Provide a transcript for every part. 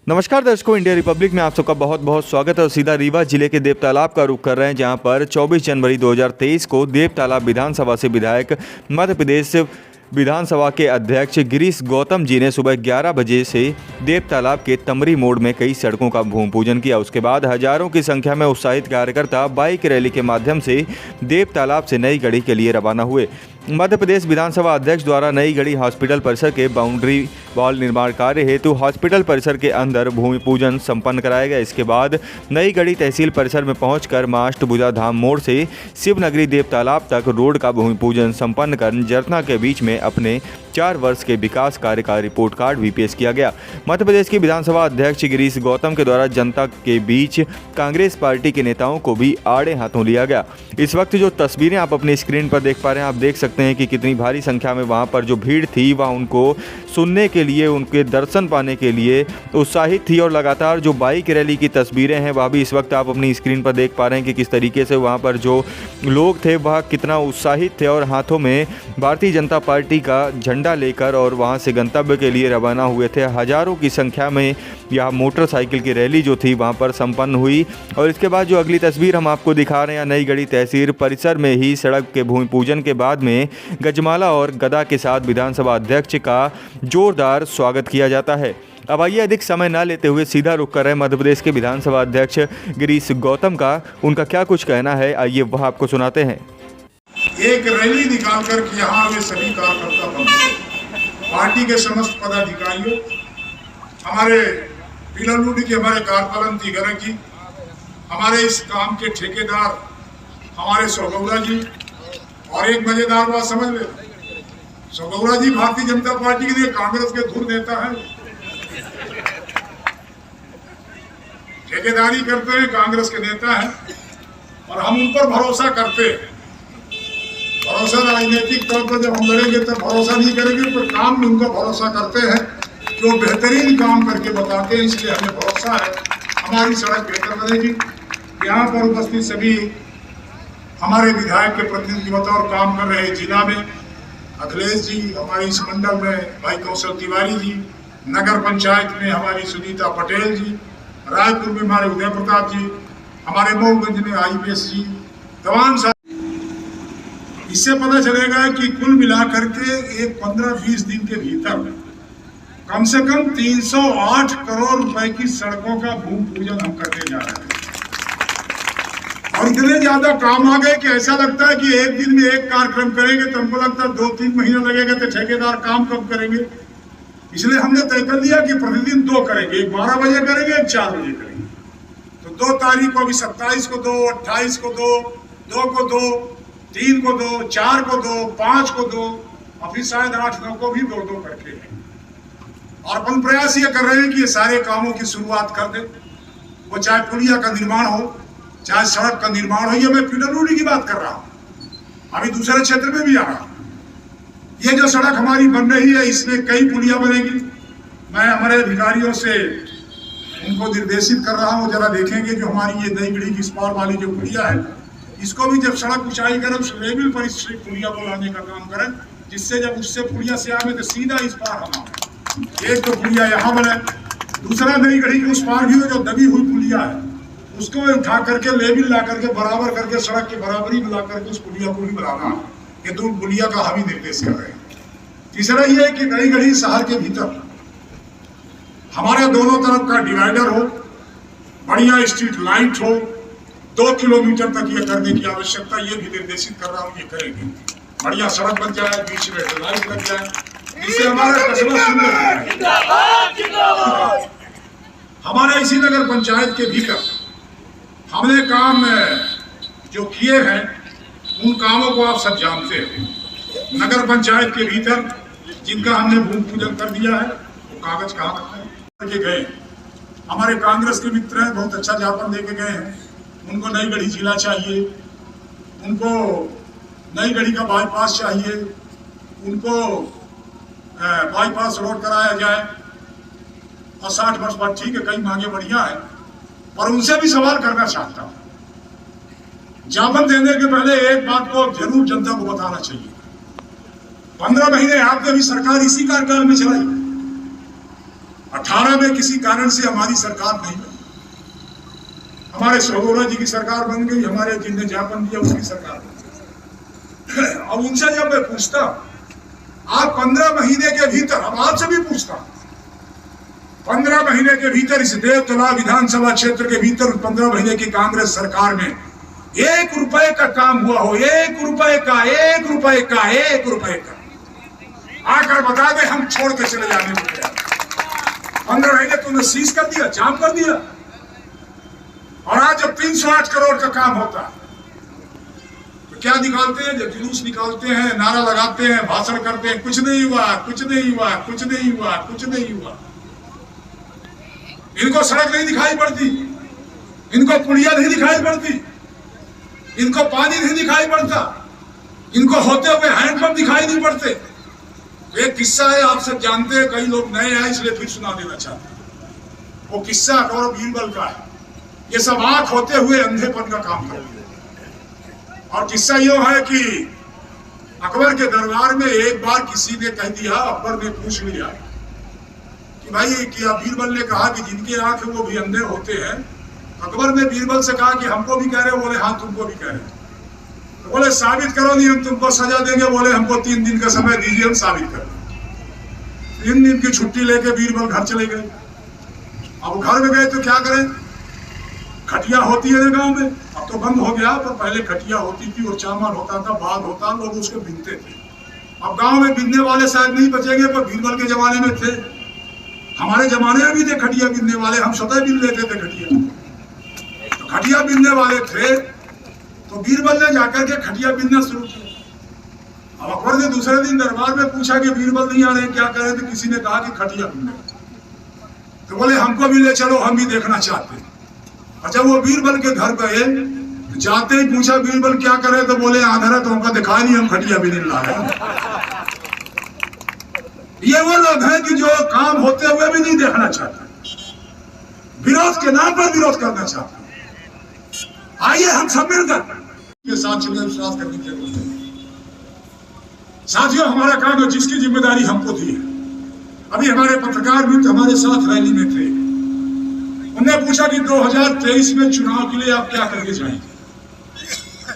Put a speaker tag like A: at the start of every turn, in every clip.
A: नमस्कार दर्शकों, India Republic में आप सबका बहुत बहुत स्वागत है और सीधा रीवा जिले के देवतालाब का रुख कर रहे हैं, जहां पर 24 जनवरी 2023 को देवतालाब विधानसभा से विधायक मध्य प्रदेश विधानसभा के अध्यक्ष गिरीश गौतम जी ने सुबह 11 बजे से देवतालाब के तमरी मोड़ में कई सड़कों का भूमि पूजन किया। उसके बाद हजारों की संख्या में उत्साहित कार्यकर्ता बाइक रैली के माध्यम से देवतालाब से नई गढ़ी के लिए रवाना हुए। मध्य प्रदेश विधानसभा अध्यक्ष द्वारा नई गढ़ी हॉस्पिटल परिसर के बाउंड्री वॉल निर्माण कार्य हेतु हॉस्पिटल परिसर के अंदर भूमि पूजन संपन्न कराया गया। इसके बाद नई गढ़ी तहसील परिसर में पहुंचकर मां अष्टभुजा धाम मोड़ से शिवनगरी देवतालाब तक रोड का भूमि पूजन संपन्न कर जनता के बीच में अपने 4 वर्ष के विकास कार्य का रिपोर्ट कार्ड भी पेश किया गया। मध्य प्रदेश के विधानसभा अध्यक्ष गिरीश गौतम के द्वारा जनता के बीच कांग्रेस पार्टी के नेताओं को भी आड़े हाथों लिया गया। इस वक्त जो तस्वीरें आप अपनी स्क्रीन पर देख पा रहे हैं, आप देख सकते हैं कि कितनी भारी संख्या में वहां पर जो भीड़ थी वह उनको सुनने के लिए, उनके दर्शन पाने के लिए उत्साहित थी। और लगातार जो बाइक रैली की तस्वीरें हैं वह भी इस वक्त आप अपनी स्क्रीन पर देख पा रहे हैं कि किस तरीके से वहां पर जो लोग थे वह कितना उत्साहित थे और हाथों में भारतीय जनता पार्टी का झंडा लेकर और वहां से गंतव्य के लिए रवाना हुए थे। हजारों की संख्या में यह मोटरसाइकिल की रैली जो थी वहां पर संपन्न हुई। और इसके बाद जो अगली तस्वीर हम आपको दिखा रहे हैं, नई गढ़ी तहसील परिसर में ही सड़क के भूमि पूजन के बाद में गजमाला और गदा के साथ विधानसभा अध्यक्ष का जोरदार स्वागत किया जाता है। अब आइए अधिक समय न लेते हुए सीधा रुख कर रहे हैं मध्य प्रदेश के विधानसभा अध्यक्ष गिरीश गौतम का। उनका क्या कुछ कहना है, आइए वह आपको सुनाते हैं।
B: एक रैली निकाल कर के यहाँ वे सभी कार्यकर्ता बंधु, पार्टी के समस्त पदाधिकारियों, हमारे पीलालूडी के हमारे कारपालन दिगरा जी, हमारे इस काम के ठेकेदार हमारे सौगौरा जी, और एक मजेदार बात समझ ले, सौगौरा जी भारतीय जनता पार्टी के लिए कांग्रेस के धुर नेता है, ठेकेदारी करते हैं, कांग्रेस के नेता हैं और हम उन पर भरोसा करते हैं। भरोसा राजनीतिक तौर पर जब हम लड़ेंगे तब भरोसा नहीं करेंगे, पर काम में उनका भरोसा करते हैं, जो बेहतरीन काम करके बताते हैं, इसलिए हमें भरोसा है हमारी सड़क बेहतर बनेगी। यहाँ पर उपस्थित सभी हमारे विधायक के प्रतिनिधि बतौर काम कर रहे जिला में अखिलेश जी, हमारे इस मंडल में भाई कौशल तिवारी जी, नगर पंचायत में हमारी सुनीता पटेल जी, रायपुर में हमारे उदय प्रताप जी, हमारे मऊगंज में IPS जी, तमाम इससे पता चलेगा कि कुल मिलाकर के एक 15-20 दिन के भीतर कम से कम 308 करोड़ रुपए की सड़कों का भूमि पूजन हम करने जा रहे हैं। और इतने ज्यादा काम आ गए कि ऐसा लगता है कि एक दिन में एक कार्यक्रम करेंगे तो हमको लगता है 2-3 महीने लगेगा, तो ठेकेदार काम कब करेंगे। इसलिए हमने तय कर लिया कि प्रतिदिन 2 करेंगे, एक 12 बजे करेंगे, एक 4 बजे करेंगे। तो 2 तारीख को, अभी 27 को 2, 28 को 2 को 2, 3 को 2, 4 को 2, 5 को 2, और फिर शायद 8-9 को भी 2 करके। और अपन प्रयास ये कर रहे हैं कि ये सारे कामों की शुरुआत कर दें, वो चाहे पुलिया का निर्माण हो, चाहे सड़क का निर्माण हो। ये मैं पीलालूडी की बात कर रहा हूँ, अभी दूसरे क्षेत्र में भी आ रहा हूँ। ये जो सड़क हमारी बन रही है, इसमें कई पुलिया बनेगी। मैं हमारे अधिकारियों से उनको निर्देशित कर रहा हूँ, जरा देखेंगे जो हमारी ये नई गढ़ी की इस पार वाली जो पुलिया है, इसको भी जब सड़क ऊंचाई करें उस लेवल पर इस पुलिया को लाने का काम करें, जिससे जब उससे पुलिया से आवे तो सीधा इस पार हम आए। एक तो पुलिया यहाँ बने, दूसरा नई गढ़ी के उस पार भी हो जो दबी हुई पुलिया है उसको उठा करके लेवल ला करके बराबर करके सड़क की बराबरी मिला करके उस पुलिया को भी बनाना, ये 2 पुलिया का हम ही निर्देश कर रहे हैं। तीसरा ये है कि नई गढ़ी शहर के भीतर हमारे दोनों तरफ का डिवाइडर हो, बढ़िया स्ट्रीट लाइट हो, 2 किलोमीटर तक ये करने की आवश्यकता, ये भी निर्देशित कर रहा हूँ, ये करेंगे। बढ़िया सड़क बन जाए, बीच में लाइट लग जाए, जिससे हमारा कस्बा सुंदर है। हमारे इसी नगर पंचायत के भीतर हमने काम जो किए हैं उन कामों को आप सब जानते हैं। नगर पंचायत के भीतर जिनका हमने भूमि पूजन कर दिया है, वो कागज कहाँ रखते हैं गए, हमारे कांग्रेस के मित्र हैं, बहुत अच्छा ज्ञापन देके गए हैं। उनको नई गढ़ी जिला चाहिए, उनको नई गढ़ी का बाईपास चाहिए, उनको बाईपास रोड कराया जाए, और 60 वर्ष बाद ठीक है, कई मांगे बढ़िया है, और उनसे भी सवाल करना चाहता हूं। ज्ञापन देने के पहले एक बात को जरूर जनता को बताना चाहिए। 15 महीने आपने भी सरकार इसी कार्यकाल में चलाई, 18 में किसी कारण से हमारी सरकार नहीं बनी, हमारे सहोदरा जी की सरकार बन गई, हमारे जिनने ज्ञापन दिया उसकी सरकार बन गई। अब उनसे जब मैं पूछता आप 15 महीने के भीतर, अब आपसे भी पूछता 15 महीने के भीतर इस देवतला विधानसभा क्षेत्र के भीतर 15 महीने की कांग्रेस सरकार में 1 रुपए का काम हुआ हो, 1 रुपए का, 1 रुपए का, 1 रुपए का, आकर बता दे, हम छोड़ के चले जाने को तैयार। 15 महीने तुमने सीज कर दिया, जाम कर दिया। और आज जब 308 करोड़ का काम होता है तो क्या निकालते हैं, जब जुलूस निकालते हैं, नारा लगाते हैं, भाषण करते हैं, कुछ नहीं हुआ, कुछ नहीं हुआ, कुछ नहीं हुआ, कुछ नहीं हुआ। इनको सड़क नहीं दिखाई पड़ती, इनको पुलिया नहीं दिखाई पड़ती, इनको पानी नहीं दिखाई पड़ता, इनको होते हुए हैंडपंप दिखाई नहीं पड़ते। एक किस्सा है, आप सब जानते हैं, कई लोग नए हैं इसलिए फिर सुना देना चाहते हैं। वो किस्सा अकबर और बीरबल का है। ये सब आंख होते हुए अंधेपन का काम करते हैं। और किस्सा ये है कि अकबर के दरबार में एक बार किसी ने कह दिया, अकबर ने पूछ लिया कि भाई क्या, बीरबल ने कहा कि जिनके आंख है वो भी अंधे होते हैं। अकबर ने बीरबल से कहा कि हमको भी कह रहे हो? बोले हाँ तुमको भी कह रहे हैं। तो बोले साबित करो, नहीं हम तुमको सजा देंगे। बोले हमको 3 दिन का समय दीजिए, हम साबित कर देंगे। 3 दिन की छुट्टी लेके बीरबल घर चले गए। अब घर में गए तो क्या करें, खटिया होती है गांव में, अब तो बंद हो गया, पर पहले खटिया होती थी और चावल होता था, बाग होता, लोग उसको बीनते थे। अब गांव में बीनने वाले शायद नहीं बचेंगे, पर बीरबल के जमाने में थे, हमारे जमाने में भी थे खटिया बीनने वाले, हम स्वतः बीन लेते थे खटिया। तो खटिया बीनने वाले थे तो बीरबल ने जाकर के खटिया बीनना शुरू किया। अब अकबर ने दूसरे दिन दरबार में पूछा कि बीरबल नहीं आ रहे, क्या करें? तो किसी ने कहा कि खटिया बीनने। तो बोले हमको भी ले चलो, हम भी देखना चाहते हैं। और जब वो बीरबल के घर गए तो जाते ही पूछा बीरबल क्या करे, तो बोले आंधरा तो हमको दिखाई नहीं, हम खटिया बीनने ला रहे हैं। ये वो लोग हैं कि जो काम होते हुए भी नहीं देखना चाहते, विरोध के नाम पर विरोध करना चाहते। आइए हम सब मिलकर के साथ चलकर विश्वास करने की जरूरत है। साथियों, हमारा काम है, जिसकी जिम्मेदारी हमको दी है। अभी हमारे पत्रकार भी हमारे साथ रैली में थे, उन्होंने पूछा कि 2023 में चुनाव के लिए आप क्या करके जाएंगे,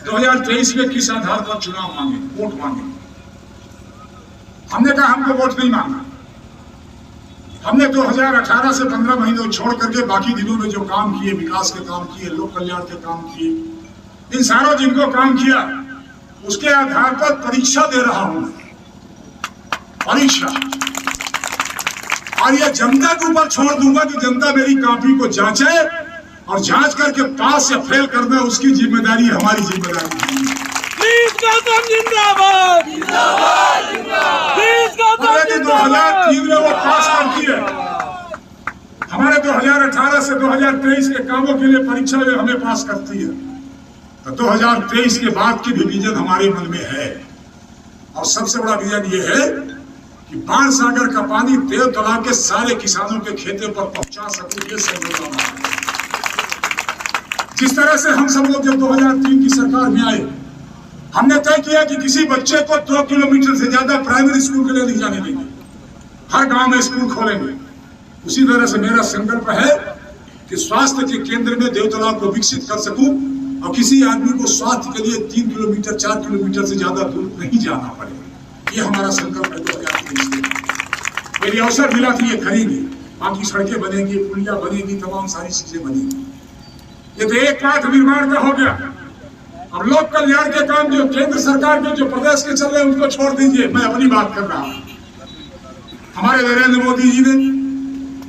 B: 2023 में किस आधार पर चुनाव मांगे, वोट मांगे। हमने कहा हमको वोट नहीं मांगना। हमने 2018 से 15 महीनों छोड़ करके बाकी दिनों में जो काम किए, विकास के काम किए, लोक कल्याण के काम किए, इन सारों जिनको काम किया उसके आधार पर परीक्षा दे रहा हूं, परीक्षा। और यह जनता के ऊपर छोड़ दूंगा कि जनता मेरी कॉपी को जांचे और जांच करके पास या फेल करना उसकी जिम्मेदारी, हमारी जिम्मेदारी है।
C: जिंदाबाद जिंदाबाद जिंदाबाद।
B: 2003 में वो पास करती है, हमारे 2018 से 2023 के कामों के लिए परीक्षा में हमें पास करती है। तो 2023 के बाद की भी विजन हमारे मन में है। और सबसे बड़ा विजन ये है कि बाण सागर का पानी देवतला के सारे किसानों के खेतों पर पहुंचा सकूं, ये संकल्प है। जिस तरह से हम सब लोग जब 2003 की सरकार में आए, हमने तय किया कि किसी बच्चे को 2 किलोमीटर से ज्यादा प्राइमरी स्कूल के लिए नहीं जाने देंगे, हर गांव में स्कूल खोलेंगे। उसी तरह से मेरा संकल्प है कि स्वास्थ्य के केंद्र में देवतला को विकसित कर सकूं और किसी आदमी को स्वास्थ्य के लिए 3 किलोमीटर 4 किलोमीटर से ज्यादा दूर नहीं जाना पड़े। ये हमारा संकल्प है 2023 में। मेरी अवसर मिला कि ये करेंगे, बाकी सड़कें बनेंगी, पुलिया बनेगी, तमाम सारी चीजें बनेंगी। ये तो एक पाठ निर्माण का हो गया। अब लोक कल्याण के काम जो केंद्र सरकार के, जो प्रदेश के चल रहे हैं, उनको छोड़ दीजिए, मैं अपनी बात कर रहा हूं। हमारे नरेंद्र मोदी जी ने